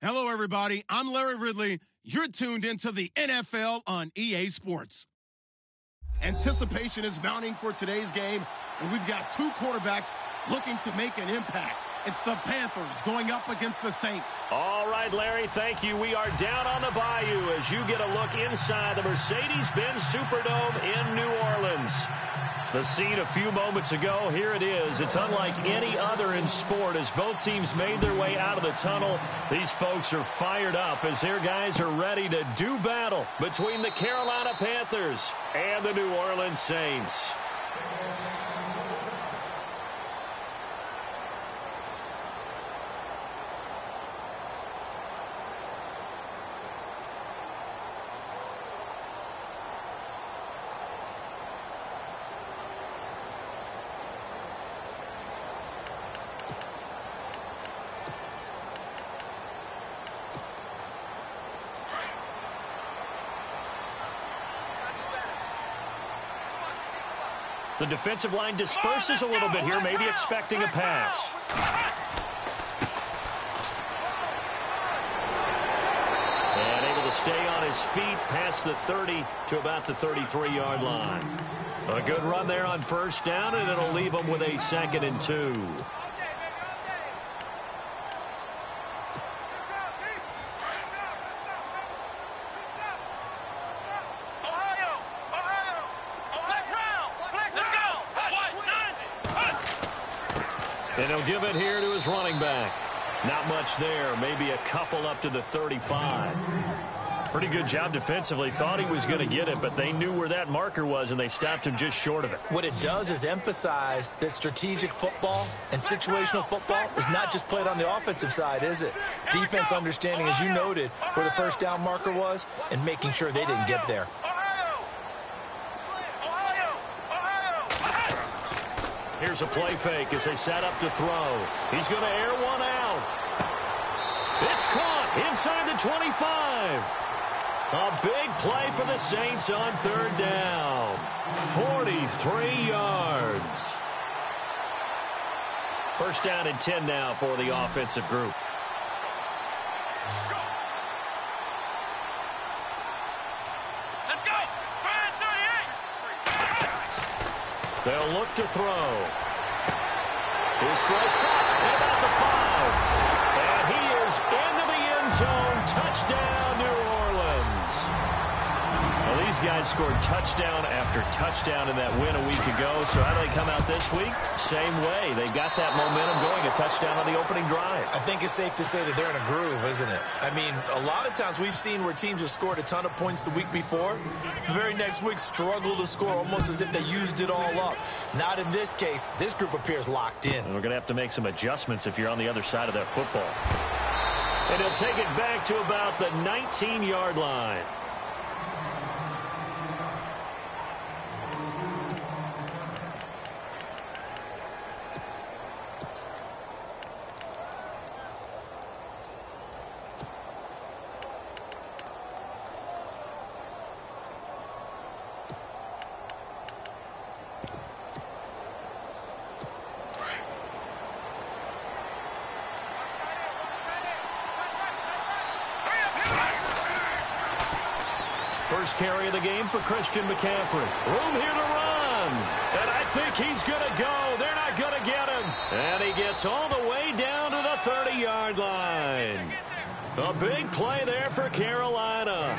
Hello, everybody. I'm Larry Ridley. You're tuned into the NFL on EA Sports. Anticipation is mounting for today's game, and we've got two quarterbacks looking to make an impact. It's the Panthers going up against the Saints. All right, Larry, thank you. We are down on the bayou as you get a look inside the Mercedes-Benz Superdome in New Orleans. The scene a few moments ago, here it is. It's unlike any other in sport as both teams made their way out of the tunnel. These folks are fired up as their guys are ready to do battle between the Carolina Panthers and the New Orleans Saints. The defensive line disperses a little bit here, maybe expecting a pass. And able to stay on his feet past the 30 to about the 33-yard line. A good run there on first down, and it'll leave him with a 2nd and 2. And he'll give it here to his running back. Not much there. Maybe a couple up to the 35. Pretty good job defensively. Thought he was going to get it, but they knew where that marker was, and they stopped him just short of it. What it does is emphasize that strategic football and situational football is not just played on the offensive side, is it? Defense understanding, as you noted, where the first down marker was and making sure they didn't get there. Here's a play fake as they set up to throw. He's going to air one out. It's caught inside the 25. A big play for the Saints on 3rd down. 43 yards. First down and 10 now for the offensive group. They'll look to throw. His throw caught at about the 5. And he is into the end zone. Touchdown, New Orleans. Well, these guys scored touchdown after touchdown in that win a week ago. So how do they come out this week? Same way. They got that momentum going, a touchdown on the opening drive. I think it's safe to say that they're in a groove, isn't it? I mean, a lot of times we've seen where teams have scored a ton of points the week before. The very next week struggle to score almost as if they used it all up. Not in this case. This group appears locked in. And we're going to have to make some adjustments if you're on the other side of that football. And he'll take it back to about the 19-yard line. First carry of the game for Christian McCaffrey. Room here to run. And I think he's going to go. They're not going to get him. And he gets all the way down to the 30-yard line. A big play there for Carolina.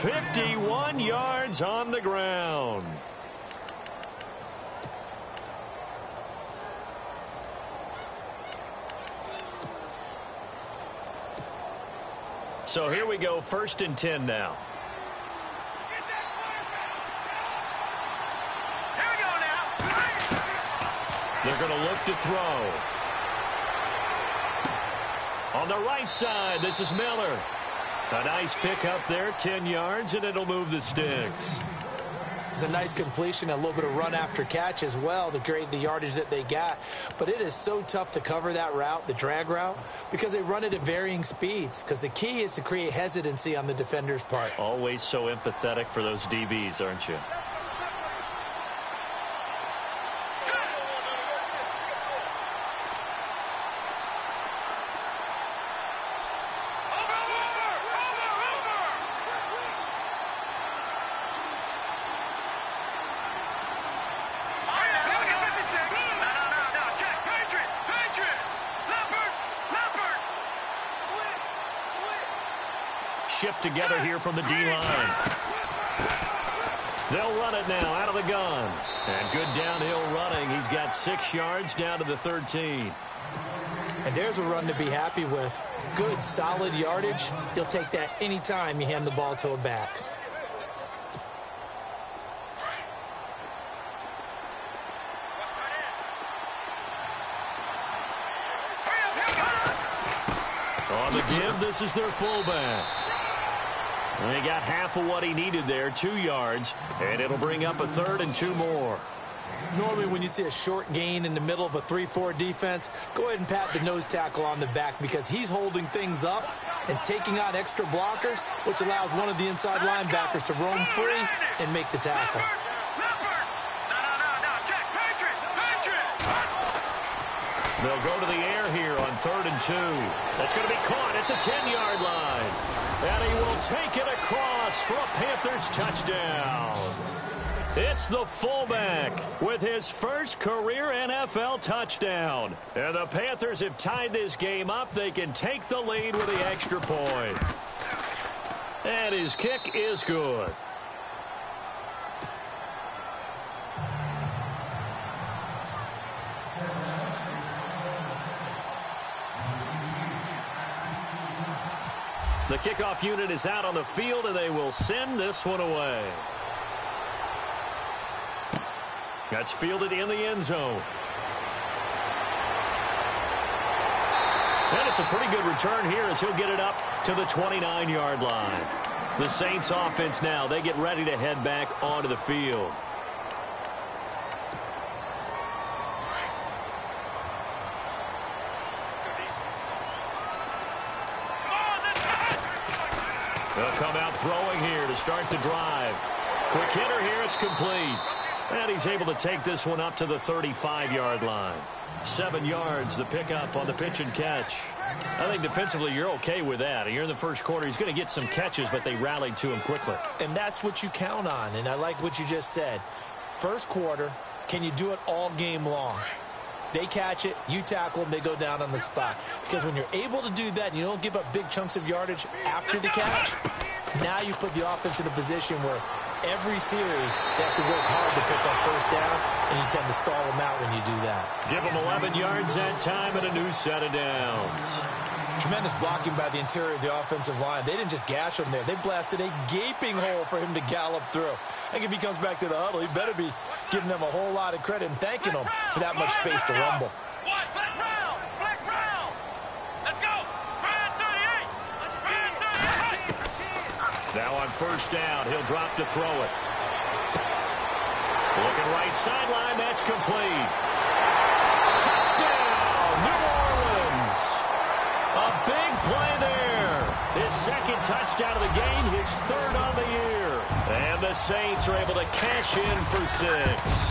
51 yards on the ground. So here we go, 1st and 10 now. They're going to look to throw. On the right side, this is Miller. A nice pick up there, 10 yards, and it'll move the sticks. It's a nice completion, a little bit of run after catch as well to create the yardage that they got. But it is so tough to cover that route, the drag route, because they run it at varying speeds. Because the key is to create hesitancy on the defender's part. Always so empathetic for those DBs, aren't you? Over shift together here from the D-line. They'll run it now out of the gun. And good downhill running. He's got 6 yards down to the 13. And there's a run to be happy with. Good, solid yardage. You'll take that anytime you hand the ball to a back. On the give, this is their fullback. And he got half of what he needed there, 2 yards, and it'll bring up a 3rd and 2 more. Normally when you see a short gain in the middle of a 3-4 defense, go ahead and pat the nose tackle on the back because he's holding things up and taking on extra blockers, which allows one of the inside linebackers to roam free and make the tackle. They'll go to the air here on 3rd and 2. That's going to be caught at the 10-yard line. And he will take it across for a Panthers touchdown. It's the fullback with his first career NFL touchdown. And the Panthers have tied this game up. They can take the lead with the extra point. And his kick is good. The kickoff unit is out on the field, and they will send this one away. That's fielded in the end zone. And it's a pretty good return here as he'll get it up to the 29-yard line. The Saints offense now, they get ready to head back onto the field. They'll come out throwing here to start the drive. Quick hitter here, it's complete. And he's able to take this one up to the 35-yard line. 7 yards, the pickup on the pitch and catch. I think defensively you're okay with that. You're in the first quarter. He's going to get some catches, but they rallied to him quickly. And that's what you count on, and I like what you just said. First quarter, can you do it all game long? They catch it, you tackle them, they go down on the spot. Because when you're able to do that and you don't give up big chunks of yardage after the catch, now you put the offense in a position where every series they have to work hard to pick up first downs, and you tend to stall them out when you do that. Give them 11 yards that time and a new set of downs. Tremendous blocking by the interior of the offensive line. They didn't just gash him there. They blasted a gaping hole for him to gallop through. I think if he comes back to the huddle, he better be giving them a whole lot of credit and thanking them for that much space to rumble. Now on first down, he'll drop to throw it. Looking right sideline, that's complete. Touchdown, New Orleans. A big play there. His second touchdown of the game, his 3rd on the year. And the Saints are able to cash in for 6.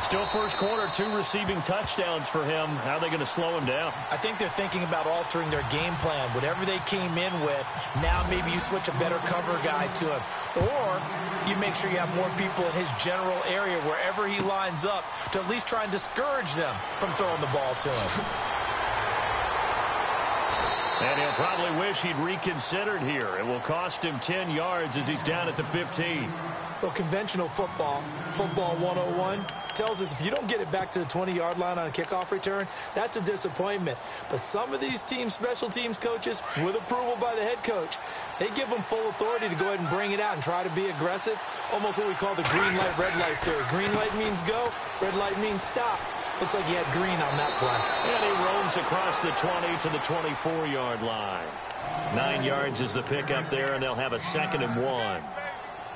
Still first quarter, 2 receiving touchdowns for him. How are they going to slow him down? I think they're thinking about altering their game plan. Whatever they came in with, now maybe you switch a better cover guy to him. Or you make sure you have more people in his general area wherever he lines up to at least try and discourage them from throwing the ball to him. And he'll probably wish he'd reconsidered here. It will cost him 10 yards as he's down at the 15. Well, conventional football 101, tells us if you don't get it back to the 20-yard line on a kickoff return, that's a disappointment. But some of these teams, special teams coaches, with approval by the head coach, they give them full authority to go ahead and bring it out and try to be aggressive. Almost what we call the green light, red light theory. Green light means go, red light means stop. Looks like he had green on that play. And he roams across the 20 to the 24-yard line. 9 yards is the pickup there, and they'll have a 2nd and 1.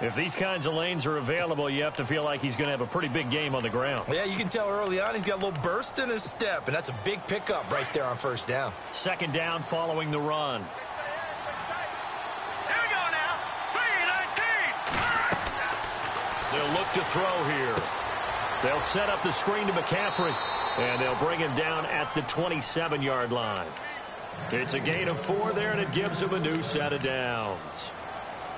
If these kinds of lanes are available, you have to feel like he's going to have a pretty big game on the ground. Yeah, you can tell early on he's got a little burst in his step, and that's a big pickup right there on first down. 2nd down following the run. Here we go now. 3-19. They'll look to throw here. They'll set up the screen to McCaffrey, and they'll bring him down at the 27-yard line. It's a gain of 4 there, and it gives him a new set of downs.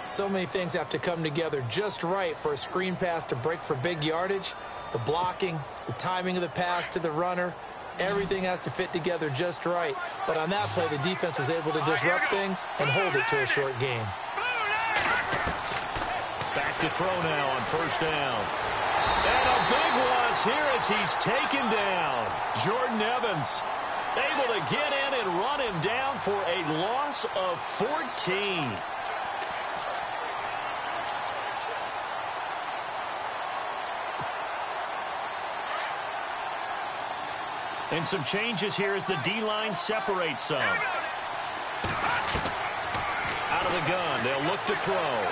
So many things have to come together just right for a screen pass to break for big yardage. The blocking, the timing of the pass to the runner, Everything has to fit together just right. But on that play, the defense was able to disrupt things and hold it to a short game. Back to throw now on first down. And a big loss here as he's taken down. Jordan Evans able to get in and run him down for a loss of 14. And some changes here as the D-line separates some. Out of the gun, they'll look to throw.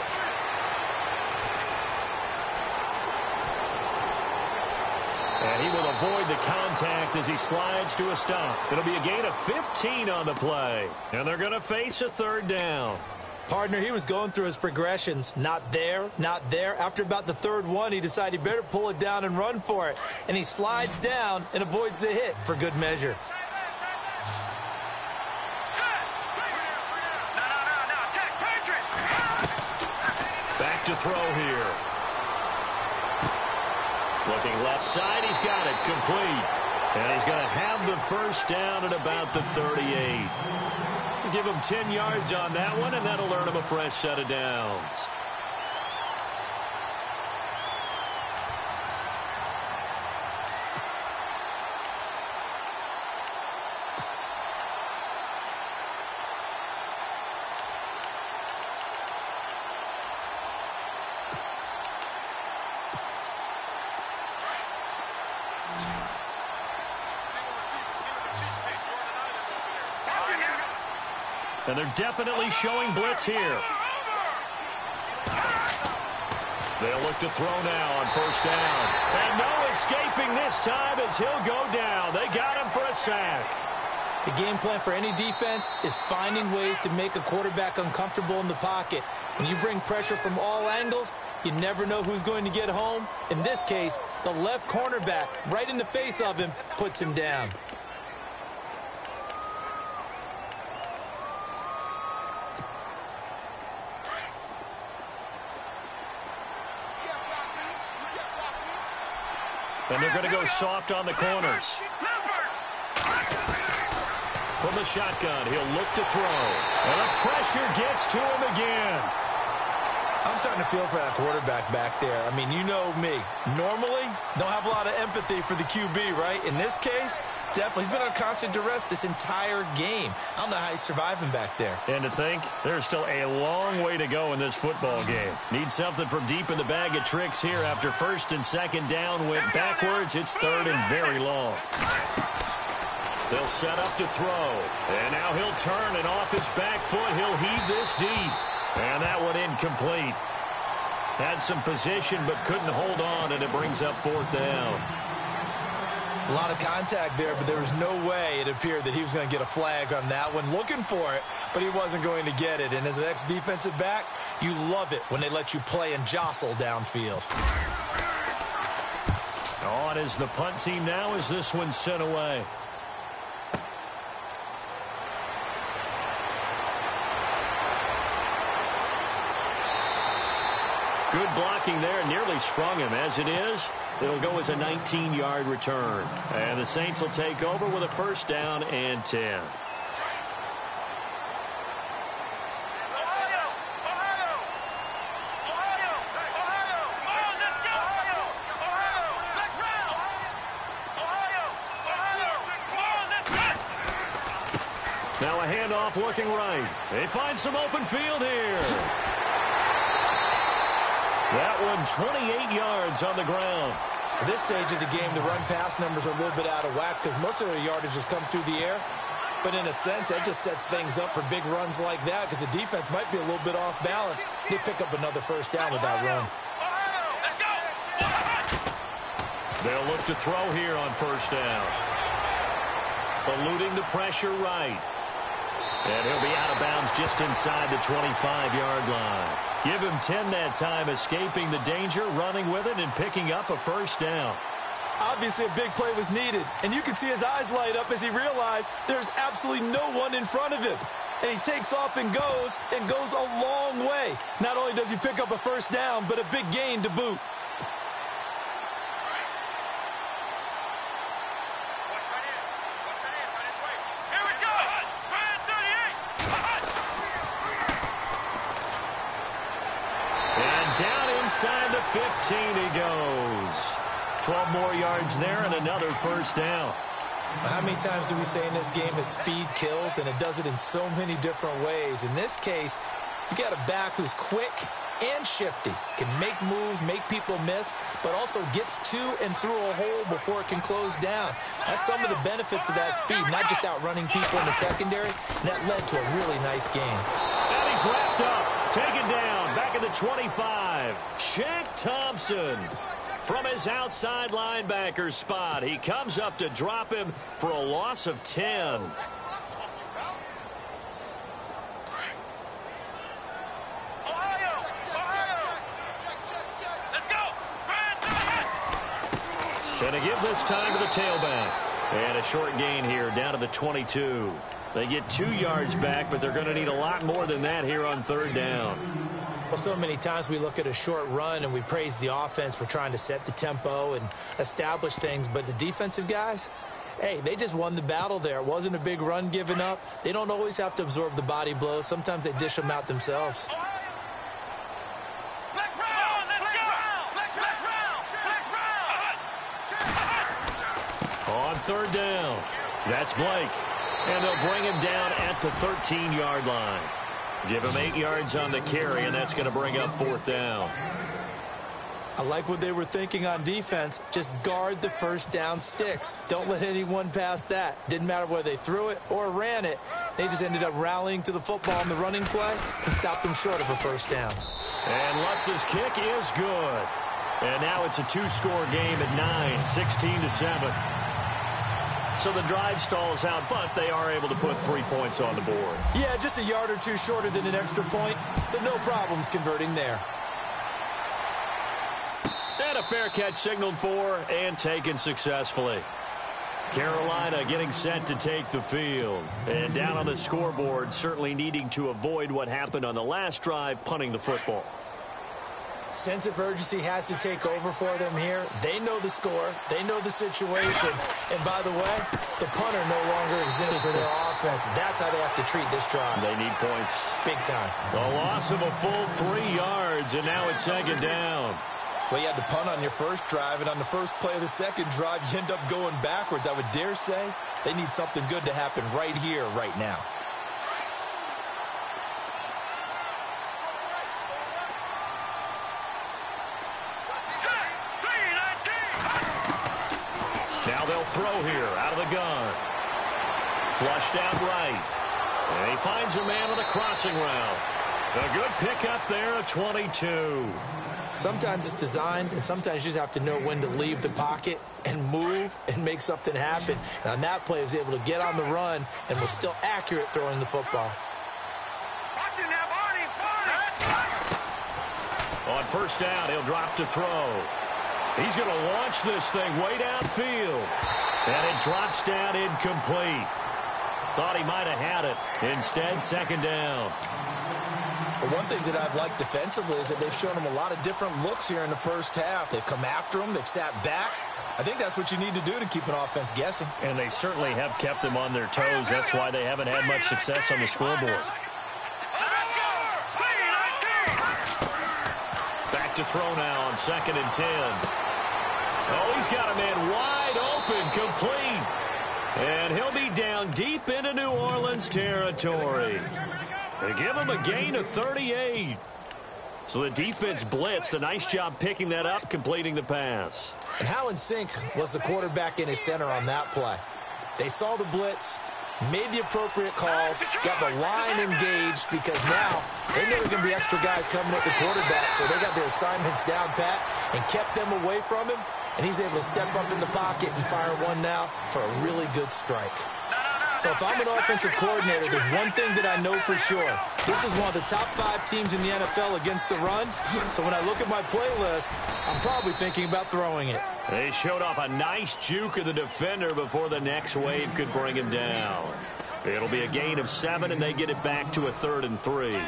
And he will avoid the contact as he slides to a stop. It'll be a gain of 15 on the play. And they're going to face a third down. Partner, he was going through his progressions. Not there, not there. After about the third one, he decided he better pull it down and run for it. And he slides down and avoids the hit for good measure. Back to throw here. Looking left side, he's got it complete. And he's going to have the first down at about the 38. Give him 10 yards on that one, and that'll earn him a fresh set of downs. And they're definitely showing blitz here. They'll look to throw now on first down. And no escaping this time as he'll go down. They got him for a sack. The game plan for any defense is finding ways to make a quarterback uncomfortable in the pocket. When you bring pressure from all angles, you never know who's going to get home. In this case, the left cornerback, right in the face of him, puts him down. And they're going to go soft on the corners. From the shotgun, he'll look to throw. And the pressure gets to him again. I'm starting to feel for that quarterback back there. I mean, you know me. Normally, don't have a lot of empathy for the QB, right? In this case, definitely. He's been on constant duress this entire game. I don't know how he's surviving back there. And to think, there's still a long way to go in this football game. Need something from deep in the bag of tricks here after first and second down went backwards. It's third and very long. They'll set up to throw. And now he'll turn, and off his back foot, he'll heave this deep. And that one incomplete. Had some position but couldn't hold on, and it brings up fourth down. A lot of contact there, but there was no way it appeared that he was going to get a flag on that one. Looking for it, but he wasn't going to get it. And as an ex-defensive back, you love it when they let you play and jostle downfield. On is the punt team now as this one's sent away. Good blocking there, nearly sprung him. As it is, it'll go as a 19-yard return. And the Saints will take over with a first down and 10. Now a handoff looking right. They find some open field here. That one 28 yards on the ground. At this stage of the game, the run-pass numbers are a little bit out of whack because most of their yardage has come through the air. But in a sense, that just sets things up for big runs like that because the defense might be a little bit off balance. They pick up another first down with that run. They'll look to throw here on first down. Eluding the pressure right. And he'll be out of bounds just inside the 25-yard line. Give him 10 that time, escaping the danger, running with it, and picking up a first down. Obviously, a big play was needed, and you can see his eyes light up as he realized there's absolutely no one in front of him. And he takes off and goes a long way. Not only does he pick up a first down, but a big gain to boot. he goes. 12 more yards there and another first down. How many times do we say in this game that speed kills, and it does it in so many different ways? In this case, you got a back who's quick and shifty, can make moves, make people miss, but also gets to and through a hole before it can close down. That's some of the benefits of that speed, not just outrunning people in the secondary. And that led to a really nice game. And he's wrapped up, taken down, back at the 25. Shaq Thompson from his outside linebacker spot. He comes up to drop him for a loss of 10. And to give this time to the tailback. And a short gain here down to the 22. They get 2 yards back, but they're going to need a lot more than that here on third down. Well, so many times we look at a short run and we praise the offense for trying to set the tempo and establish things, but the defensive guys, hey, they just won the battle there. It wasn't a big run given up. They don't always have to absorb the body blows. Sometimes they dish them out themselves. On third down, that's Blake. And they'll bring him down at the 13-yard line. Give him 8 yards on the carry, and that's going to bring up fourth down. I like what they were thinking on defense. Just guard the first down sticks. Don't let anyone pass that. Didn't matter whether they threw it or ran it. They just ended up rallying to the football in the running play and stopped them short of a first down. And Lutz's kick is good. And now it's a 2-score game at 9, 16-7. So the drive stalls out, but they are able to put 3 points on the board. Yeah, just a yard or two shorter than an extra point, so no problems converting there. And a fair catch signaled for and taken successfully. Carolina getting set to take the field. And down on the scoreboard, certainly needing to avoid what happened on the last drive, punting the football. Sense of urgency has to take over for them here. They know the score. They know the situation. And by the way, the punter no longer exists for their offense. That's how they have to treat this drive. They need points. Big time. A loss of a full 3 yards, and now it's second down. Well, you had to punt on your first drive, and on the first play of the second drive, you end up going backwards. I would dare say they need something good to happen right here, right now. Now they'll throw here out of the gun. Flushed out right. And he finds a man on the crossing route. A good pickup there at 22. Sometimes it's designed, and sometimes you just have to know when to leave the pocket and move and make something happen. And on that play, he was able to get on the run and was still accurate throwing the football. On first down, he'll drop to throw. He's going to launch this thing way downfield. And it drops down incomplete. Thought he might have had it. Instead, second down. But one thing that I've liked defensively is that they've shown him a lot of different looks here in the first half. They've come after him. They've sat back. I think that's what you need to do to keep an offense guessing. And they certainly have kept them on their toes. That's why they haven't had much success on the scoreboard. Back to throw now on 2nd and 10. Oh, he's got a man wide open, complete. And he'll be down deep into New Orleans territory. They give him a gain of 38. So the defense blitzed. A nice job picking that up, completing the pass. And Howland Sink was the quarterback in his center on that play. They saw the blitz, made the appropriate calls, got the line engaged because now they knew there were going to be extra guys coming at the quarterback, so they got their assignments down pat and kept them away from him, and he's able to step up in the pocket and fire one now for a really good strike. So if I'm an offensive coordinator, there's one thing that I know for sure. This is one of the top 5 teams in the NFL against the run. So when I look at my playlist, I'm probably thinking about throwing it. They showed off a nice juke of the defender before the next wave could bring him down. It'll be a gain of 7, and they get it back to a 3rd and 3.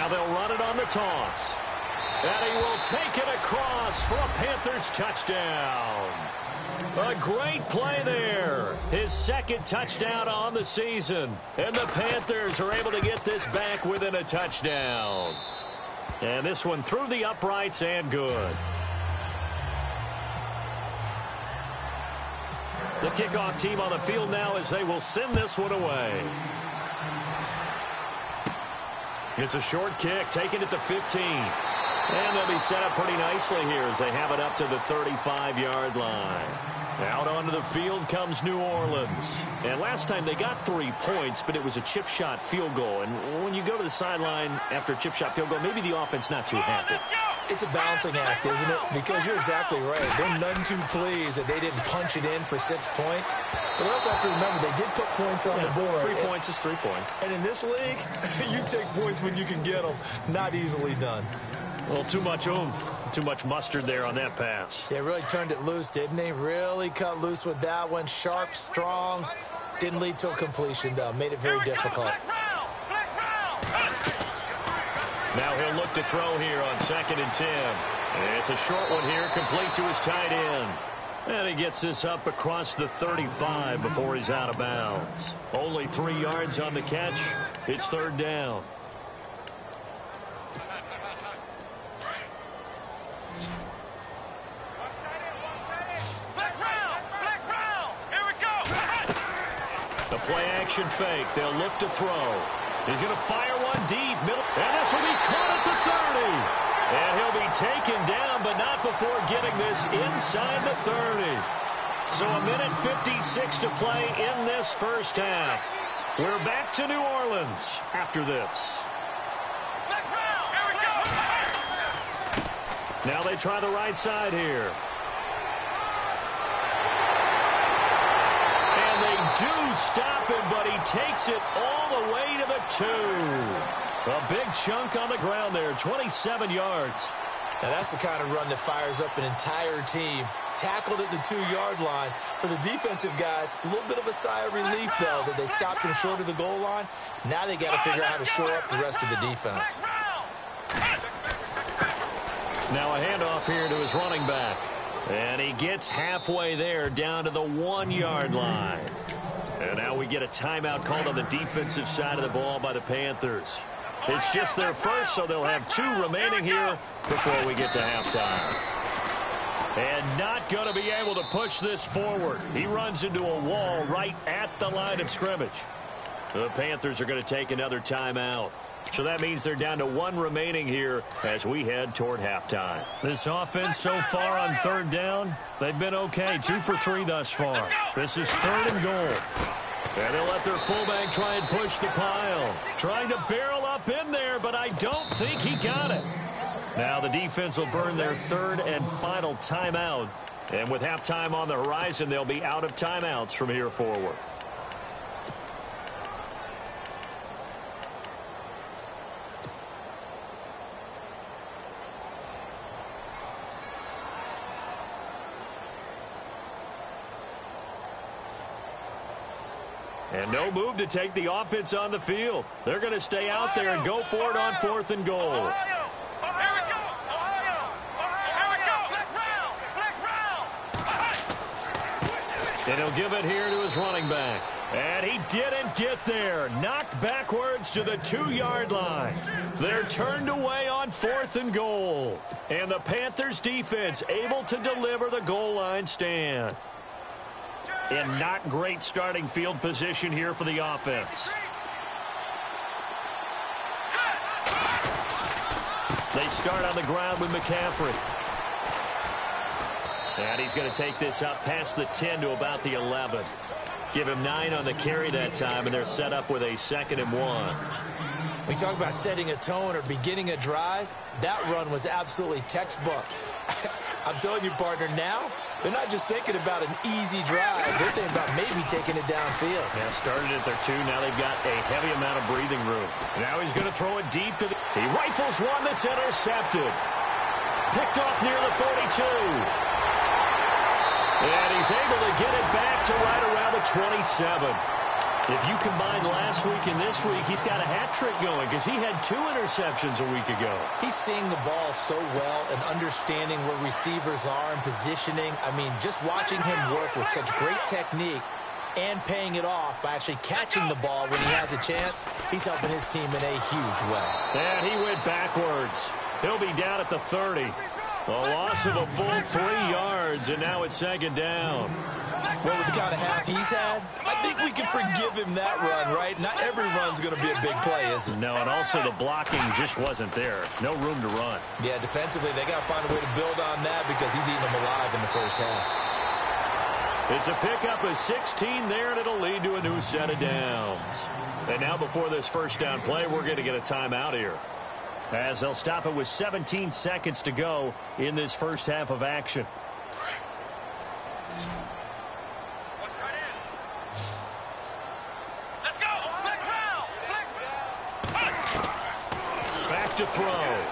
Now they'll run it on the toss. And he will take it across for a Panthers touchdown. A great play there. His second touchdown on the season. And the Panthers are able to get this back within a touchdown. And this one through the uprights and good. The kickoff team on the field now as they will send this one away. It's a short kick, taking it to 15. And they'll be set up pretty nicely here as they have it up to the 35-yard line. Out onto the field comes New Orleans. And last time they got 3 points, but it was a chip shot field goal. And when you go to the sideline after a chip shot field goal, maybe the offense not too happy. It's a balancing act, isn't it? Because you're exactly right. They're none too pleased that they didn't punch it in for 6 points. But we also have to remember they did put points on the board. 3 points is 3 points. And in this league, you take points when you can get them. Not easily done. Well, too much oomph, too much mustard there on that pass. They really turned it loose, didn't they? Really cut loose with that one. Sharp, strong. Didn't lead to a completion, though. Made it very difficult. Now he'll look to throw here on 2nd and 10. It's a short one here, complete to his tight end. And he gets this up across the 35 before he's out of bounds. Only 3 yards on the catch. It's 3rd down. The play-action fake. They'll look to throw. He's going to fire one deep. Middle. And this will be caught at the 30. And he'll be taken down, but not before getting this inside the 30. So a minute 56 to play in this first half. We're back to New Orleans after this. Now they try the right side here. And they do stop him, but he takes it all the way to the 2. A big chunk on the ground there, 27 yards. Now that's the kind of run that fires up an entire team. Tackled at the 2-yard line. For the defensive guys, a little bit of a sigh of relief, though, that they stopped him short of the goal line. Now they got to figure out how to shore up the rest of the defense. Now a handoff here to his running back. And he gets halfway there down to the 1-yard line. And now we get a timeout called on the defensive side of the ball by the Panthers. It's just their first, so they'll have 2 remaining here before we get to halftime. And not going to be able to push this forward. He runs into a wall right at the line of scrimmage. The Panthers are going to take another timeout. So that means they're down to 1 remaining here as we head toward halftime. This offense so far on 3rd down, they've been okay. 2 for 3 thus far. This is 3rd and goal. And they'll let their fullback try and push the pile. Trying to barrel up in there, but I don't think he got it. Now the defense will burn their 3rd and final timeout. And with halftime on the horizon, they'll be out of timeouts from here forward. And no move to take the offense on the field. They're going to stay out there and go for it on 4th and goal. And he'll give it here to his running back. And he didn't get there. Knocked backwards to the 2-yard line. They're turned away on 4th and goal. And the Panthers defense able to deliver the goal line stand. And not great starting field position here for the offense. They start on the ground with McCaffrey. And he's going to take this up past the 10 to about the 11. Give him 9 on the carry that time, and they're set up with a 2nd and 1. We talk about setting a tone or beginning a drive. That run was absolutely textbook. I'm telling you, partner, now they're not just thinking about an easy drive. They're thinking about maybe taking it downfield. Yeah, started at their 2. Now they've got a heavy amount of breathing room. Now he's going to throw it deep to the... He rifles one that's intercepted. Picked off near the 42. And he's able to get it back to right around the 27. If you combine last week and this week, he's got a hat trick going because he had 2 interceptions a week ago. He's seeing the ball so well and understanding where receivers are and positioning. I mean, just watching him work with such great technique and paying it off by actually catching the ball when he has a chance, he's helping his team in a huge way. And he went backwards. He'll be down at the 30. A loss of a full 3 yards, and now it's 2nd down. Well, with the kind of half he's had, I think we can forgive him that run, right? Not every run's going to be a big play, is it? No, and also the blocking just wasn't there. No room to run. Yeah, defensively, they got to find a way to build on that because he's eating them alive in the first half. It's a pickup of 16 there, and it'll lead to a new set of downs. And now before this first down play, we're going to get a timeout here, as they'll stop it with 17 seconds to go in this first half of action. Back to throw.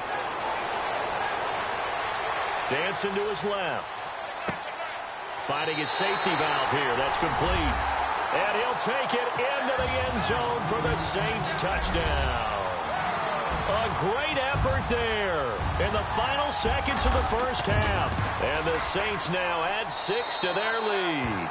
Dancing to his left. Finding his safety valve here. That's complete. And he'll take it into the end zone for the Saints touchdown. A great effort there in the final seconds of the first half. And the Saints now add 6 to their lead.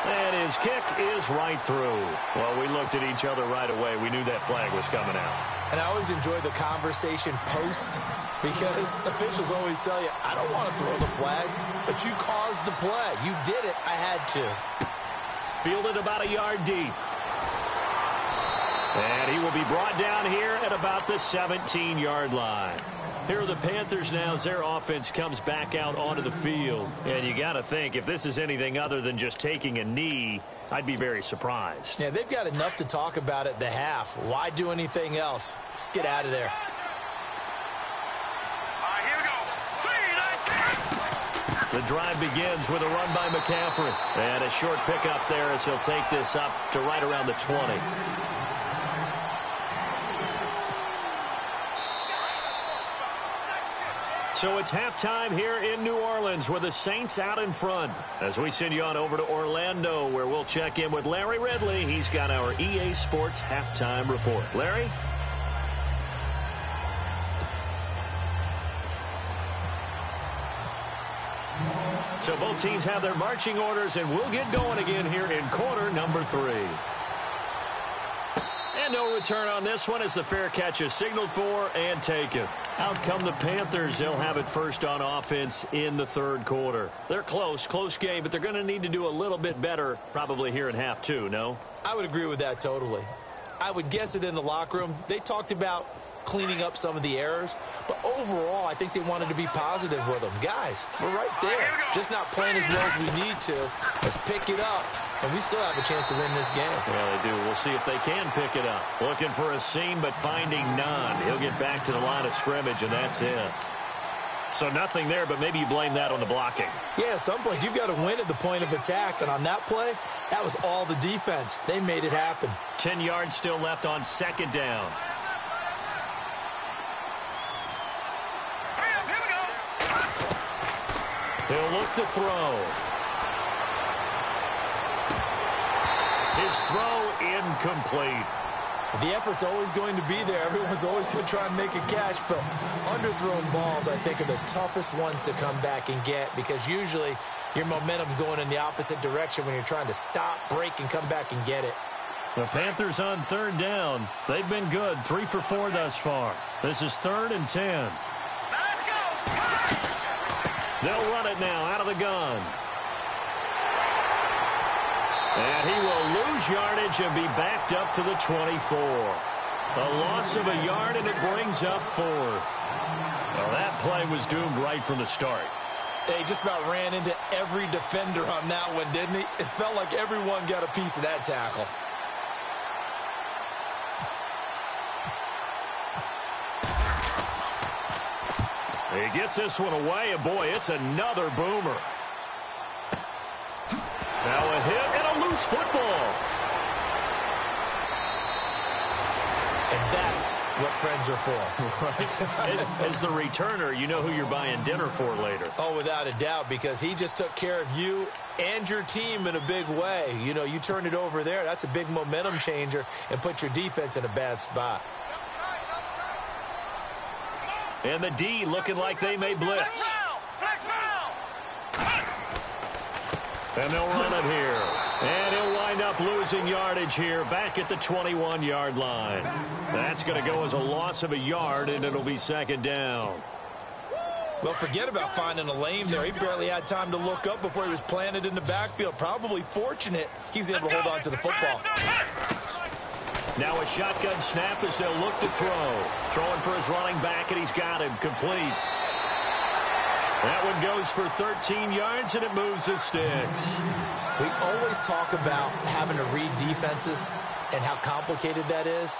And his kick is right through. Well, we looked at each other right away. We knew that flag was coming out. And I always enjoy the conversation post because officials always tell you, I don't want to throw the flag, but you caused the play. You did it. I had to. Fielded about a yard deep. And he will be brought down here at about the 17-yard line. Here are the Panthers now as their offense comes back out onto the field. And you got to think, if this is anything other than just taking a knee, I'd be very surprised. Yeah, they've got enough to talk about at the half. Why do anything else? Just get out of there. The drive begins with a run by McCaffrey. And a short pickup there as he'll take this up to right around the 20. So it's halftime here in New Orleans with the Saints out in front. As we send you on over to Orlando, where we'll check in with Larry Ridley. He's got our EA Sports halftime report. Larry? So both teams have their marching orders, and we'll get going again here in quarter number 3. And no return on this one as the fair catch is signaled for and taken. Out come the Panthers. They'll have it first on offense in the third quarter. They're close game, but they're going to need to do a little bit better probably here in half 2, no? I would agree with that totally. I would guess it in the locker room. They talked about cleaning up some of the errors, but overall, I think they wanted to be positive with them. Guys, we're right there. Just not playing as well as we need to. Let's pick it up, and we still have a chance to win this game. Yeah, they do. We'll see if they can pick it up. Looking for a seam, but finding none. He'll get back to the line of scrimmage, and that's it. So nothing there, but maybe you blame that on the blocking. Yeah, at some point, you've got to win at the point of attack, and on that play, that was all the defense. They made it happen. 10 yards still left on 2nd down. He'll look to throw. His throw incomplete. The effort's always going to be there. Everyone's always going to try and make a catch, but underthrown balls, I think, are the toughest ones to come back and get because usually your momentum's going in the opposite direction when you're trying to stop, break, and come back and get it. The Panthers on 3rd down. They've been good, 3 for 4 thus far. This is 3rd and 10. They'll run it now out of the gun. And he will lose yardage and be backed up to the 24. A loss of a yard, and it brings up 4th. Well, that play was doomed right from the start. They just about ran into every defender on that one, didn't he? It felt like everyone got a piece of that tackle. He gets this one away, and boy, it's another boomer. Now a hit and a loose football. And that's what friends are for. Right. As the returner, you know who you're buying dinner for later. Oh, without a doubt, because he just took care of you and your team in a big way. You know, you turn it over there, that's a big momentum changer and put your defense in a bad spot. And the D looking like they may blitz. And they'll run it here. And he'll wind up losing yardage here back at the 21-yard line. That's going to go as a loss of a yard, and it'll be second down. Well, forget about finding a lane there. He barely had time to look up before he was planted in the backfield. Probably fortunate he was able to hold on to the football. Now a shotgun snap as they'll look to throw. Throwing for his running back, and he's got him complete. That one goes for 13 yards, and it moves the sticks. We always talk about having to read defenses and how complicated that is.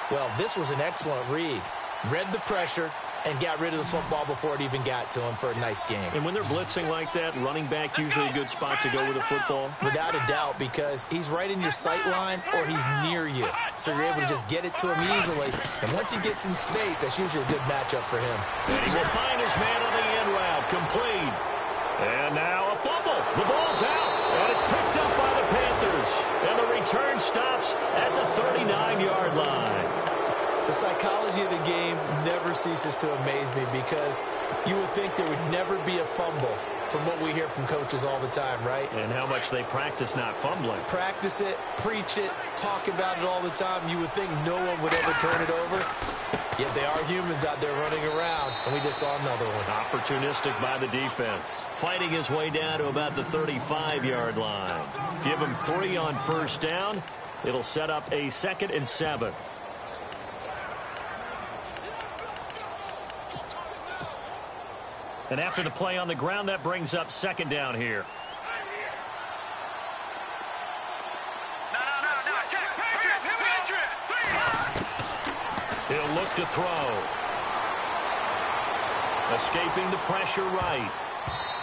Well, this was an excellent read. Read the pressure and got rid of the football before it even got to him for a nice game. And when they're blitzing like that, running back usually a good spot to go with the football? Without a doubt, because he's right in your sight line or he's near you. So you're able to just get it to him easily. And once he gets in space, that's usually a good matchup for him. And he will find his man on the end route, complete. And now a fumble. The ball's out, and it's picked up by the Panthers. And the return stops at the 39-yard line. The psychology of the game never ceases to amaze me because you would think there would never be a fumble from what we hear from coaches all the time, right? And how much they practice not fumbling. Practice it, preach it, talk about it all the time. You would think no one would ever turn it over. Yet they are humans out there running around, and we just saw another one. Opportunistic by the defense. Fighting his way down to about the 35-yard line. Give him 3 on first down. It'll set up a 2nd and 7. And after the play on the ground, that brings up 2nd down here. He'll look to throw. Escaping the pressure right.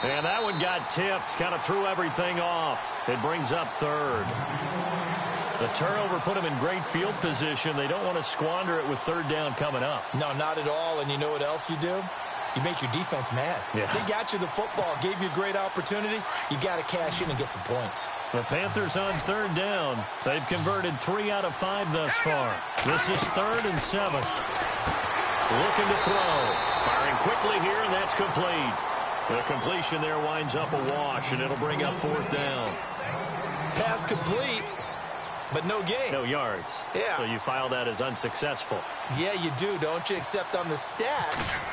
And that one got tipped. Kind of threw everything off. It brings up 3rd. The turnover put them in great field position. They don't want to squander it with 3rd down coming up. No, not at all. And you know what else you do? You make your defense mad. Yeah. They got you the football, gave you a great opportunity. You got to cash in and get some points. The Panthers on 3rd down. They've converted 3 out of 5 thus far. This is 3rd and 7. Looking to throw. Firing quickly here, and that's complete. The completion there winds up a wash, and it'll bring up 4th down. Pass complete, but no gain. No yards. Yeah. So you file that as unsuccessful. Yeah, you do, don't you? Except on the stats,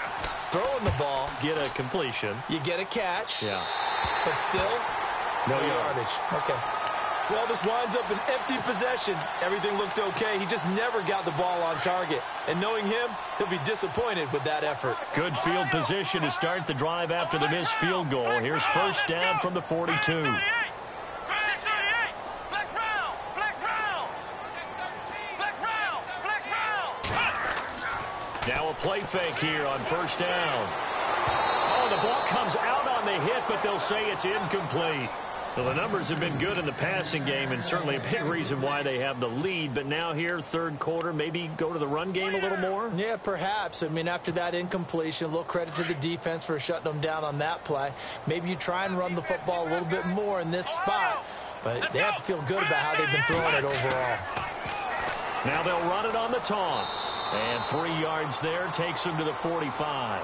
throwing the ball, Get a completion. you get a catch, Yeah. but still No no yardage. yardage. Okay. Well, this winds up an empty possession. Everything looked okay. He just never got the ball on target. And knowing him, he'll be disappointed with that effort. Good field position to start the drive after the missed field goal. Here's first down from the 42. Now a play fake here on first down. Oh, the ball comes out on the hit, but they'll say it's incomplete. Well, the numbers have been good in the passing game, and certainly a big reason why they have the lead. But now here, 3rd quarter, maybe go to the run game a little more? Yeah, perhaps. I mean, after that incompletion, a little credit to the defense for shutting them down on that play. Maybe you try and run the football a little bit more in this spot. But they have to feel good about how they've been throwing it overall. Now they'll run it on the toss. And 3 yards there takes them to the 45.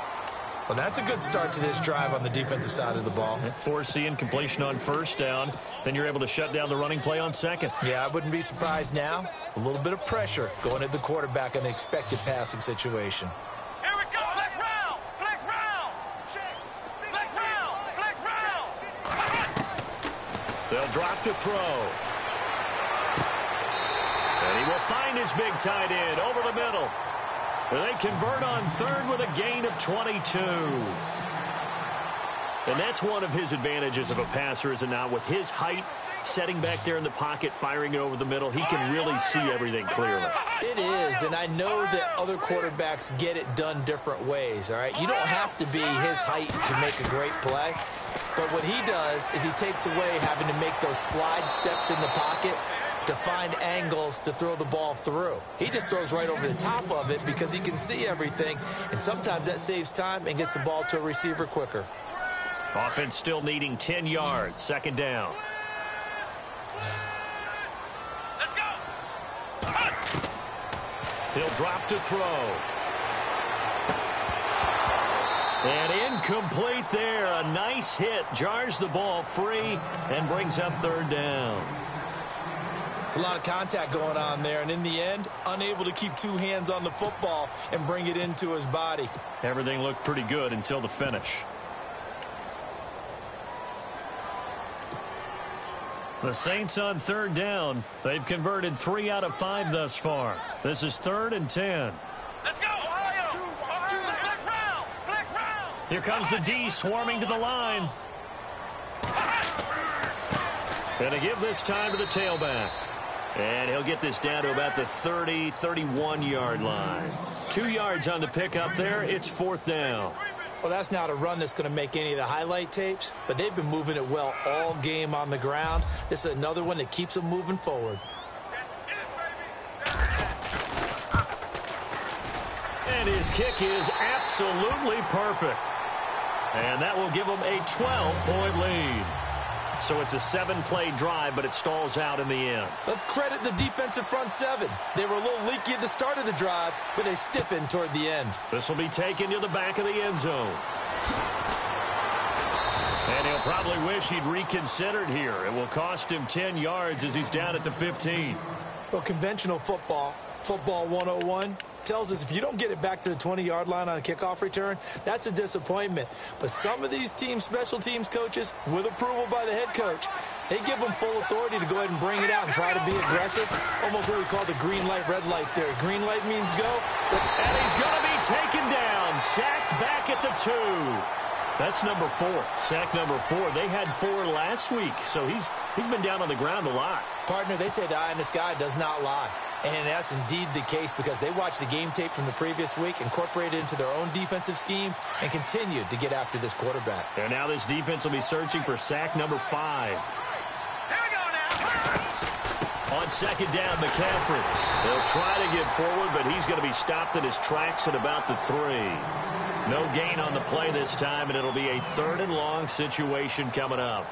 Well, that's a good start to this drive on the defensive side of the ball. Force the incompletion on first down. Then you're able to shut down the running play on 2nd. Yeah, I wouldn't be surprised now. A little bit of pressure going at the quarterback in an expected passing situation. Here we go. Flex round. Flex round. Flex round. Flex round. They'll drop to throw. And he will find his big tight end over the middle. They convert on 3rd with a gain of 22. And that's one of his advantages of a passer, is it not? With his height, setting back there in the pocket, firing it over the middle, he can really see everything clearly. It is, and I know that other quarterbacks get it done different ways, all right? You don't have to be his height to make a great play. But what he does is he takes away having to make those slide steps in the pocket to find angles to throw the ball through. He just throws right over the top of it because he can see everything, and sometimes that saves time and gets the ball to a receiver quicker. Offense still needing 10 yards. Second down. Let's go. He'll drop to throw. And incomplete there. A nice hit. Jars the ball free and brings up third down. It's a lot of contact going on there, and in the end, unable to keep two hands on the football and bring it into his body. Everything looked pretty good until the finish. The Saints on third down. They've converted 3 out of 5 thus far. This is 3rd and 10. Let's go, Ohio. Flex round. Flex round. Here comes the D swarming to the line. And to give this time to the tailback. And he'll get this down to about the 30, 31-yard line. 2 yards on the pickup there. It's 4th down. Well, that's not a run that's going to make any of the highlight tapes, but they've been moving it well all game on the ground. This is another one that keeps them moving forward. And his kick is absolutely perfect. And that will give them a 12-point lead. So it's a 7-play drive, but it stalls out in the end. Let's credit the defensive front seven. They were a little leaky at the start of the drive, but they stiffened toward the end. This will be taken to the back of the end zone. And he'll probably wish he'd reconsidered here. It will cost him 10 yards as he's down at the 15. Well, conventional football 101, tells us if you don't get it back to the 20-yard line on a kickoff return, that's a disappointment. But some of these teams, special teams coaches, with approval by the head coach, they give them full authority to go ahead and bring it out and try to be aggressive. Almost what we call the green light, red light theory. Green light means go. And he's going to be taken down, sacked back at the 2. That's number 4. Sack number 4. They had 4 last week, so he's been down on the ground a lot. Partner, they say the eye in the sky does not lie. And that's indeed the case because they watched the game tape from the previous week, incorporated it into their own defensive scheme, and continued to get after this quarterback. And now this defense will be searching for sack number 5. Here we go now. On second down, McCaffrey. They'll try to get forward, but he's going to be stopped in his tracks at about the 3. No gain on the play this time, and it'll be a 3rd and long situation coming up.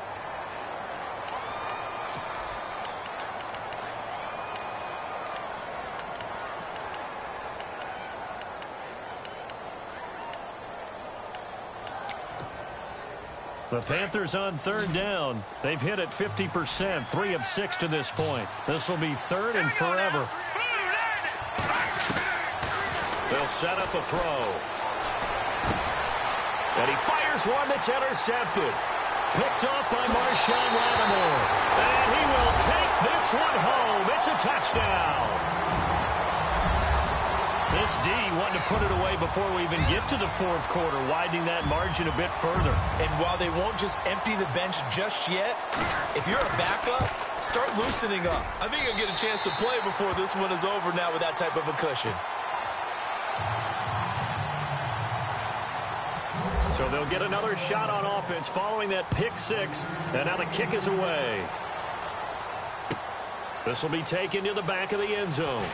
The Panthers on 3rd down. They've hit it 50%, 3 of 6 to this point. This will be 3rd and forever. They'll set up a throw. And he fires one that's intercepted. Picked off by Marshawn Lattimore. And he will take this one home. It's a touchdown. This D wanted to put it away before we even get to the 4th quarter, widening that margin a bit further. And while they won't just empty the bench just yet, if you're a backup, start loosening up. I think you'll get a chance to play before this one is over now with that type of a cushion. So they'll get another shot on offense following that pick 6, and now the kick is away. This will be taken to the back of the end zone.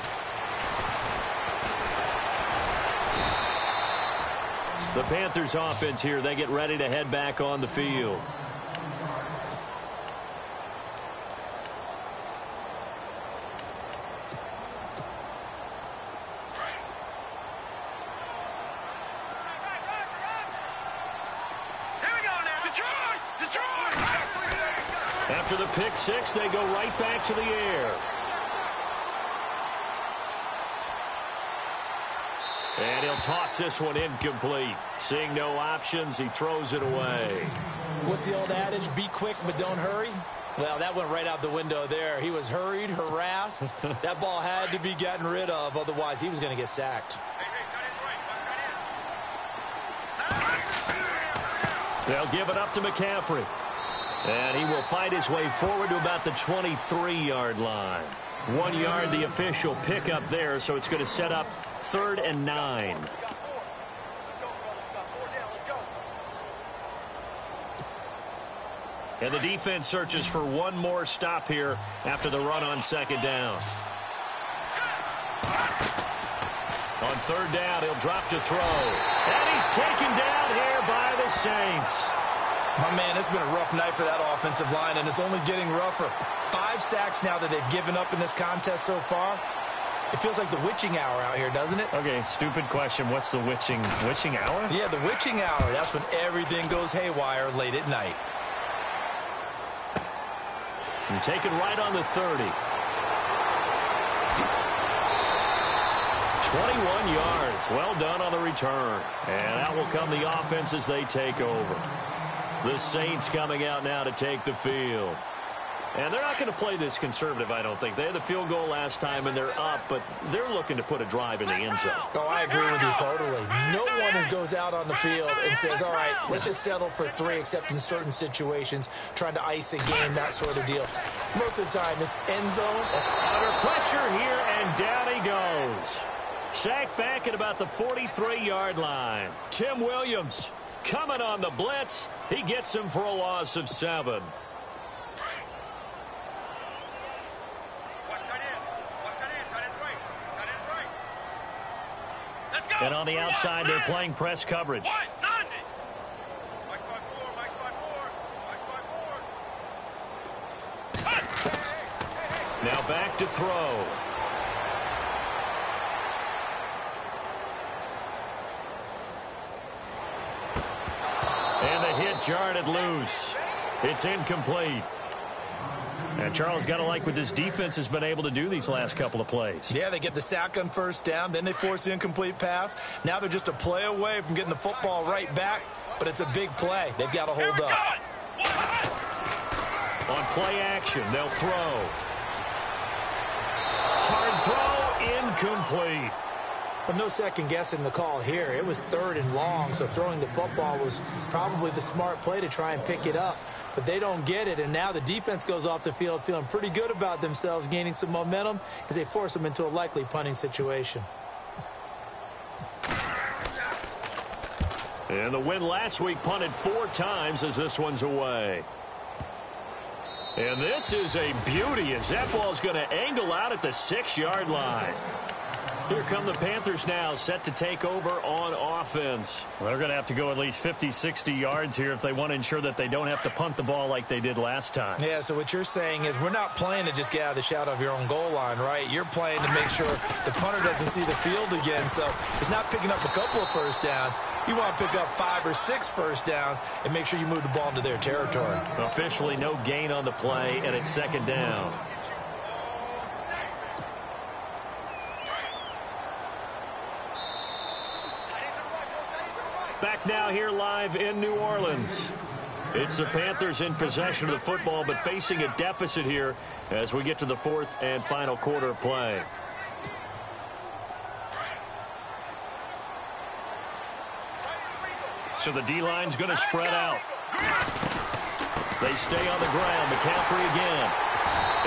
The Panthers offense here, they get ready to head back on the field. After the pick 6, they go right back to the air. And he'll toss this one incomplete. Seeing no options, he throws it away. What's the old adage? Be quick, but don't hurry. Well, that went right out the window there. He was hurried, harassed. That ball had to be gotten rid of. Otherwise, he was going to get sacked. They'll give it up to McCaffrey. And he will fight his way forward to about the 23-yard line. 1 yard, the official pickup there, so it's going to set up 3rd and 9. And the defense searches for one more stop here after the run on second down. On third down, he'll drop to throw. And he's taken down here by the Saints. My man, it's been a rough night for that offensive line, and it's only getting rougher. 5 sacks now that they've given up in this contest so far. It feels like the witching hour out here, doesn't it? Okay, stupid question. What's the witching hour? Yeah, the witching hour. That's when everything goes haywire late at night. And taken right on the 30. 21 yards. Well done on the return. And out will come the offense as they take over. The Saints coming out now to take the field. And they're not going to play this conservative, I don't think. They had the field goal last time, and they're up, but they're looking to put a drive in the end zone. Oh, I agree with you totally. No one goes out on the field and says, all right, let's just settle for 3, except in certain situations, trying to ice a game, that sort of deal. Most of the time, it's end zone. Under pressure here, and down he goes. Sacked back at about the 43-yard line. Tim Williams coming on the blitz. He gets him for a loss of 7. And on the outside, they're playing press coverage. Now back to throw. And the hit jarred it loose. It's incomplete. And Charles, got to like what this defense has been able to do these last couple of plays. Yeah, they get the sack on first down, then they force the incomplete pass. Now they're just a play away from getting the football right back, but it's a big play. They've got to hold up. On play action, they'll throw. Hard throw, incomplete. But no second guessing the call here. It was 3rd and long, so throwing the football was probably the smart play to try and pick it up. But they don't get it, and now the defense goes off the field feeling pretty good about themselves, gaining some momentum as they force them into a likely punting situation. And the win last week punted 4 times as this one's away. And this is a beauty as that ball's going to angle out at the 6-yard line. Here come the Panthers now, set to take over on offense. Well, they're going to have to go at least 50, 60 yards here if they want to ensure that they don't have to punt the ball like they did last time. Yeah, so what you're saying is we're not playing to just get out of the shadow of your own goal line, right? You're playing to make sure the punter doesn't see the field again. So it's not picking up a couple of first downs. You want to pick up 5 or 6 first downs and make sure you move the ball into their territory. Officially no gain on the play, and it's 2nd down. Back now here live in New Orleans. It's the Panthers in possession of the football, but facing a deficit here as we get to the 4th and final quarter of play. So the D-line's going to spread out. They stay on the ground. McCaffrey again.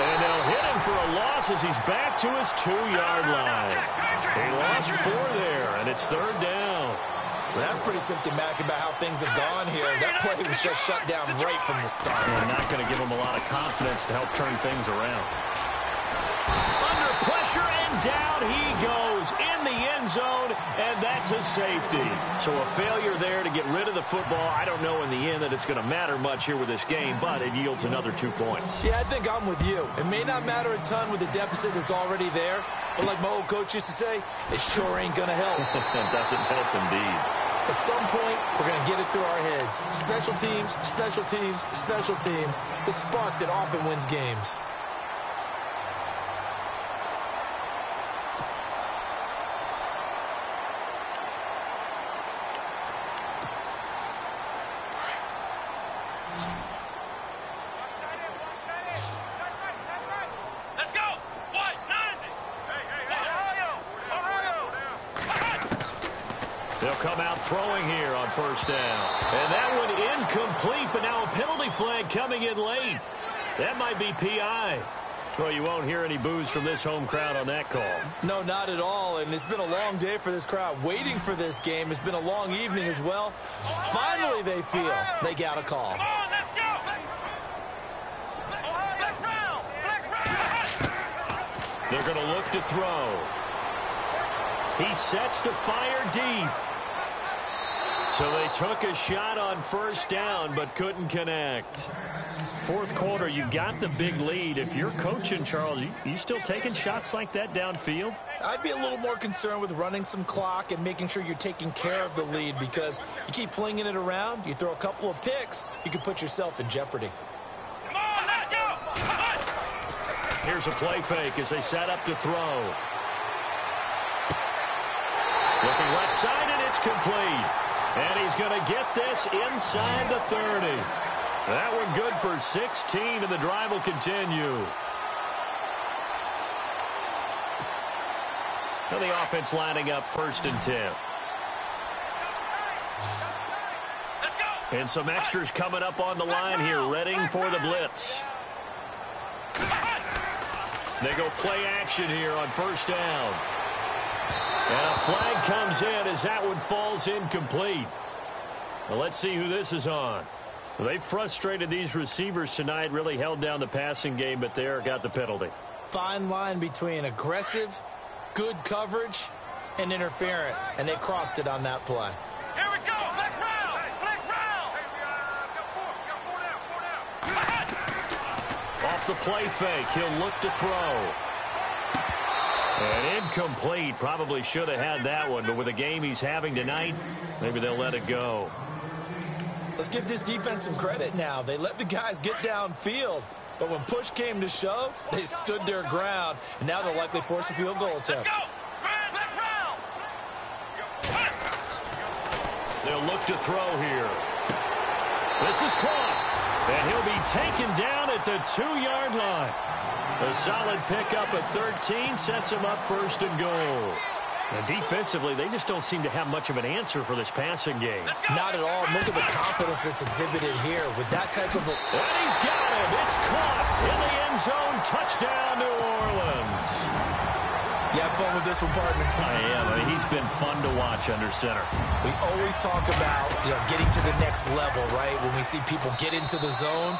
And they'll hit him for a loss as he's back to his 2-yard line. He lost 4 there, and it's 3rd down. Well, that's pretty symptomatic about how things have gone here. That play was just shut down right from the start. They're not going to give him a lot of confidence to help turn things around. Under pressure, and down he goes in the end zone, and that's a safety. So a failure there to get rid of the football. I don't know in the end that it's going to matter much here with this game, but it yields another 2 points. Yeah, I think I'm with you. It may not matter a ton with the deficit that's already there, but like my old coach used to say, it sure ain't going to help. It doesn't help indeed. At some point, we're going to get it through our heads. Special teams, special teams, special teams. The spark that often wins games. They'll come out throwing here on 1st down. And that one incomplete, but now a penalty flag coming in late. That might be PI. Well, you won't hear any boos from this home crowd on that call. No, not at all. And it's been a long day for this crowd waiting for this game. It's been a long evening as well. Finally, they feel they got a call. They're going to look to throw. He sets to fire deep. So they took a shot on first down but couldn't connect. Fourth quarter, you've got the big lead. If you're coaching, Charles, you still taking shots like that downfield? I'd be a little more concerned with running some clock and making sure you're taking care of the lead, because you keep flinging it around, you throw a couple of picks, you can put yourself in jeopardy. Come on, let's go! Here's a play fake as they set up to throw. Looking left side, and it's complete. And he's going to get this inside the 30. That one good for 16, and the drive will continue. Now the offense lining up 1st and 10. And some extras coming up on the line here, readying for the blitz. They go play action here on 1st down. And a flag comes in as that one falls incomplete. Well, let's see who this is on. Well, they frustrated these receivers tonight, really held down the passing game, but there got the penalty. Fine line between aggressive, good coverage, and interference, and they crossed it on that play. Here we go, flex round, flex round. Off the play fake, he'll look to throw. And incomplete. Probably should have had that one, but with the game he's having tonight, maybe they'll let it go. Let's give this defense some credit now. They let the guys get downfield, but when push came to shove, they stood their ground, and now they'll likely force a field goal attempt. They'll look to throw here. This is caught, and he'll be taken down at the 2-yard line. A solid pickup of 13 sets him up 1st and goal. And defensively, they just don't seem to have much of an answer for this passing game. Not at all. Look at the confidence that's exhibited here with that type of... And he's got it. It's caught in the end zone. Touchdown, New Orleans. You have fun with this one, partner? I am. I mean, he's been fun to watch under center. We always talk about, getting to the next level, right? When we see people get into the zone,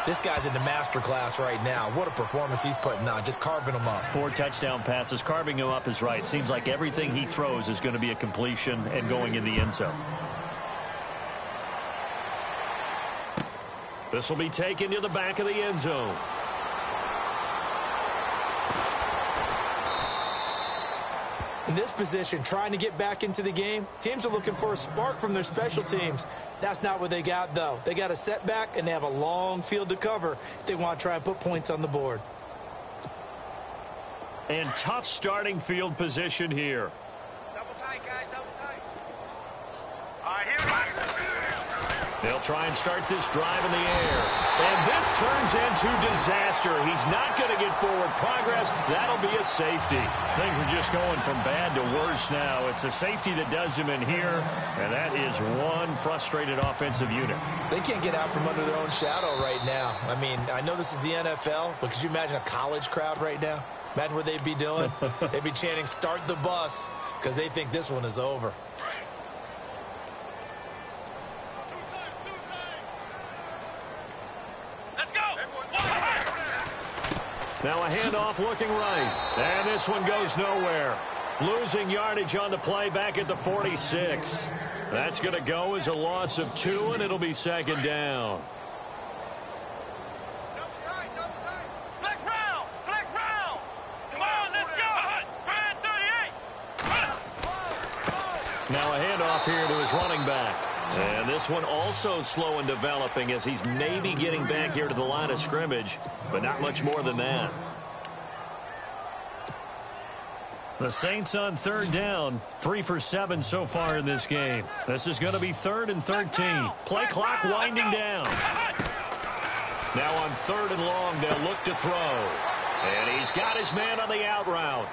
this guy's in the master class right now. What a performance he's putting on, just carving them up. 4 touchdown passes. Carving him up is right. Seems like everything he throws is going to be a completion and going in the end zone. This will be taken to the back of the end zone. In this position, trying to get back into the game, teams are looking for a spark from their special teams. That's not what they got, though. They got a setback, and they have a long field to cover if they want to try and put points on the board. And tough starting field position here. Double tight, guys, double tight. All right, here we go. They'll try and start this drive in the air. And this turns into disaster. He's not going to get forward progress. That'll be a safety. Things are just going from bad to worse now. It's a safety that does him in here, and that is one frustrated offensive unit. They can't get out from under their own shadow right now. I mean, I know this is the NFL, but could you imagine a college crowd right now? Imagine what they'd be doing. They'd be chanting, "Start the bus," because they think this one is over. Now a handoff looking right. And this one goes nowhere. Losing yardage on the play back at the 46. That's going to go as a loss of 2, and it'll be 2nd down. Double tight, double tight. Flex round, flex round. Come on, let's go. Brand 38. Now a handoff here to his running back. And this one also slow and developing as he's maybe getting back here to the line of scrimmage, but not much more than that. The Saints on 3rd down, 3 for 7 so far in this game. This is going to be 3rd and 13. Play clock winding down. Now on 3rd and long, they'll look to throw. And he's got his man on the out route.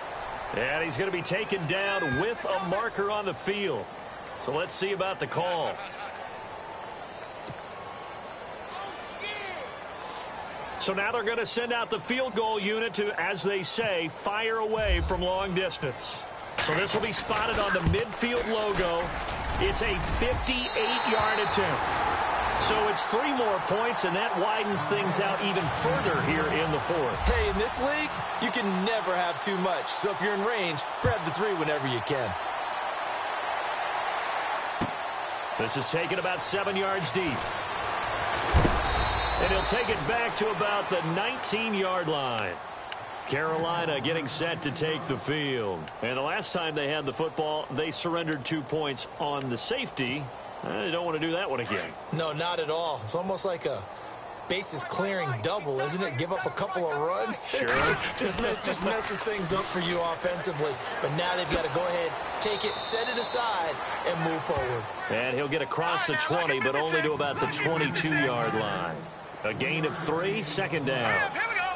And he's going to be taken down with a marker on the field. So let's see about the call. So now they're going to send out the field goal unit to, as they say, fire away from long distance. So this will be spotted on the midfield logo. It's a 58-yard attempt. So it's 3 more points, and that widens things out even further here in the fourth. Hey, in this league, you can never have too much. So if you're in range, grab the 3 whenever you can. This is taken about 7 yards deep. And he'll take it back to about the 19-yard line. Carolina getting set to take the field. And the last time they had the football, they surrendered 2 points on the safety. They don't want to do that one again. No, not at all. It's almost like a bases clearing double, isn't it? Give up a couple of runs. Sure. just messes things up for you offensively. But now they've got to go ahead, take it, set it aside, and move forward. And he'll get across the 20, but only to about the 22-yard line. A gain of 3, second down.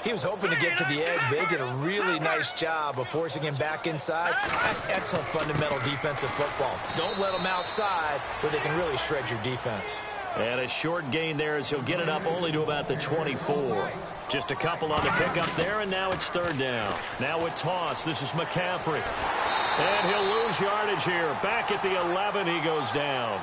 He was hoping to get to the edge, but they did a really nice job of forcing him back inside. That's excellent fundamental defensive football. Don't let them outside where they can really shred your defense. And a short gain there as he'll get it up only to about the 24. Just a couple on the pickup there, and now it's third down. Now with toss, this is McCaffrey. And he'll lose yardage here. Back at the 11, he goes down.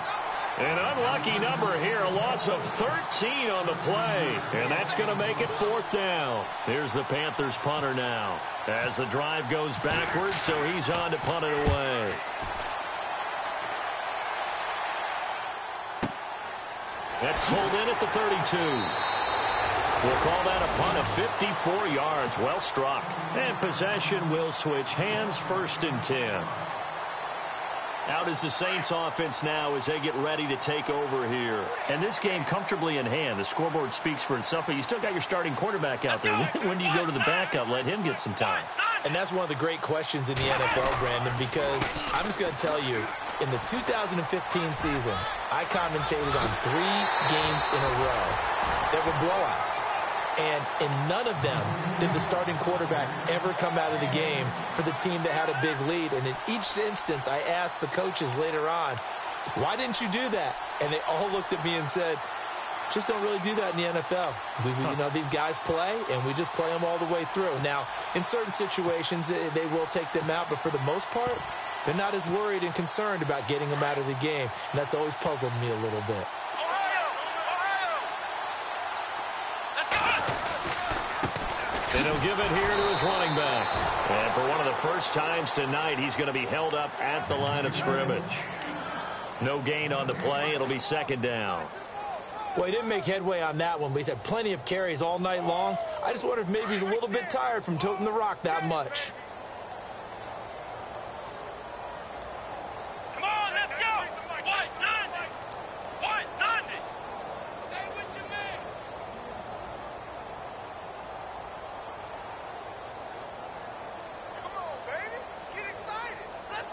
An unlucky number here, a loss of 13 on the play. And that's going to make it fourth down. Here's the Panthers punter now. As the drive goes backwards, so he's on to punt it away. That's pulled in at the 32. We'll call that a punt of 54 yards. Well struck. And possession will switch hands, first and 10. Out is the Saints offense now as they get ready to take over here. And this game comfortably in hand. The scoreboard speaks for itself, but you still got your starting quarterback out there. When do you go to the backup? Let him get some time. And that's one of the great questions in the NFL, Brandon, because I'm just going to tell you, in the 2015 season, I commentated on 3 games in a row that were blowouts. And in none of them did the starting quarterback ever come out of the game for the team that had a big lead. And in each instance, I asked the coaches later on, why didn't you do that? And they all looked at me and said, just don't really do that in the NFL. You know, these guys play, and we just play them all the way through. Now, in certain situations, they will take them out, but for the most part, they're not as worried and concerned about getting them out of the game. And that's always puzzled me a little bit. And he'll give it here to his running back. And for one of the first times tonight, he's going to be held up at the line of scrimmage. No gain on the play. It'll be second down. Well, he didn't make headway on that one, but he's had plenty of carries all night long. I just wonder if maybe he's a little bit tired from toting the rock that much. Come on, let's go! White 90! White 90! Stay with your man! Come on, baby! Get excited! Let's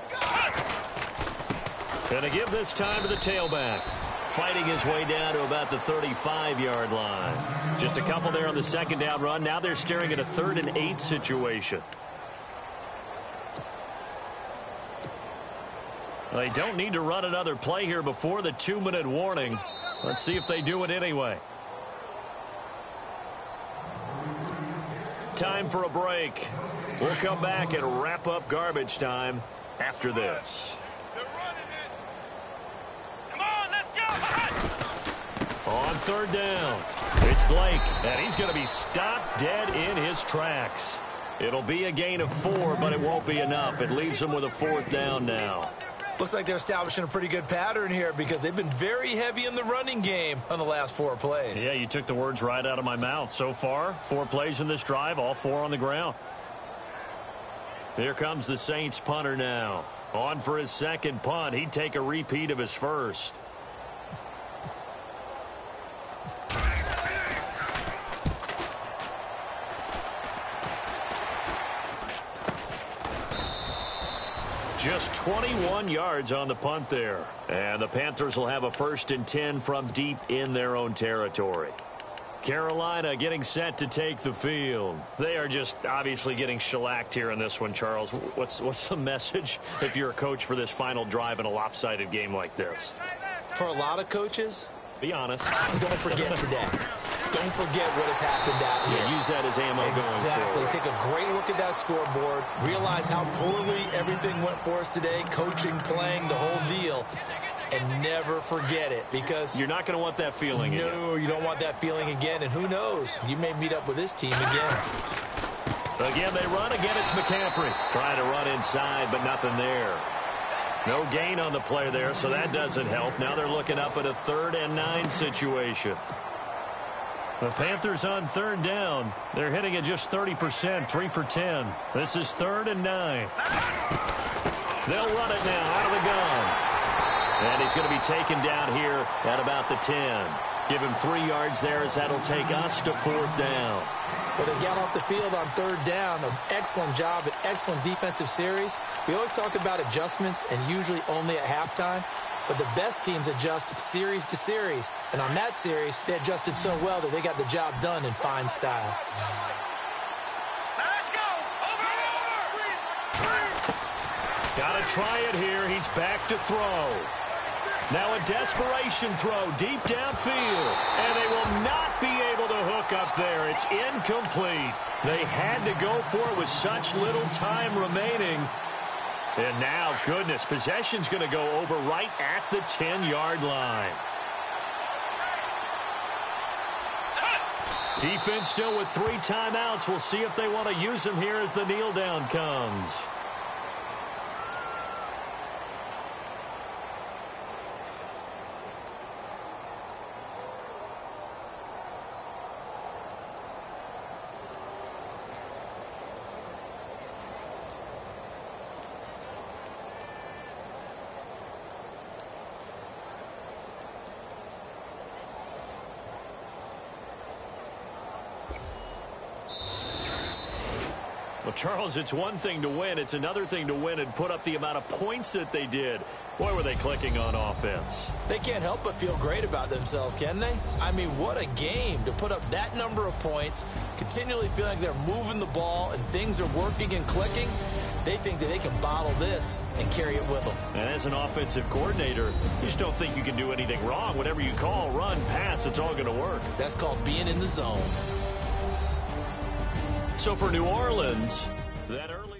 go! Going to give this time to the tailback. Fighting his way down to about the 35-yard line. Just a couple there on the second down run. Now they're staring at a 3rd and 8 situation. They don't need to run another play here before the 2-minute warning. Let's see if they do it anyway. Time for a break. We'll come back and wrap up garbage time after this. On third down, it's Blake, and he's going to be stopped dead in his tracks. It'll be a gain of 4, but it won't be enough. It leaves him with a 4th down now. Looks like they're establishing a pretty good pattern here because they've been very heavy in the running game on the last 4 plays. Yeah, you took the words right out of my mouth. So far, 4 plays in this drive, all 4 on the ground. Here comes the Saints punter now. On for his second punt. He'd take a repeat of his first. Just 21 yards on the punt there. And the Panthers will have a 1st and 10 from deep in their own territory. Carolina getting set to take the field. They are just obviously getting shellacked here in this one, Charles. What's the message if you're a coach for this final drive in a lopsided game like this? For a lot of coaches, be honest. Don't forget today. Don't forget what has happened out here. Yeah, use that as ammo going forward. Take a great look at that scoreboard. Realize how poorly everything went for us today. Coaching, playing, the whole deal. and never forget it, because you're not going to want that feeling again. No, you don't want that feeling again, and who knows? You may meet up with this team again. Again, they run. Again, it's McCaffrey. Trying to run inside, but nothing there. No gain on the play there, so that doesn't help. Now they're looking up at a 3rd and 9 situation. The Panthers on 3rd down. They're hitting at just 30%, 3 for 10. This is 3rd and 9. They'll run it now out of the gun. And he's going to be taken down here at about the 10. Give him 3 yards there, as that'll take us to 4th down. Well, they got off the field on 3rd down. An excellent job, an excellent defensive series. We always talk about adjustments, and usually only at halftime. But the best teams adjust series to series. And on that series, they adjusted so well that they got the job done in fine style. Let's go. Over. Got to try it here. He's back to throw. Now a desperation throw deep downfield. And they will not be able to hook up there. It's incomplete. They had to go for it with such little time remaining. And now, goodness, possession's going to go over right at the 10-yard line. Defense still with 3 timeouts. We'll see if they want to use them here as the kneel down comes. Well, Charles, it's one thing to win. It's another thing to win and put up the amount of points that they did. Boy, were they clicking on offense. They can't help but feel great about themselves, can they? I mean, what a game to put up that number of points, continually feeling like they're moving the ball and things are working and clicking. They think that they can bottle this and carry it with them. And as an offensive coordinator, you just don't think you can do anything wrong. Whatever you call, run, pass, it's all going to work. That's called being in the zone. So for New Orleans, that early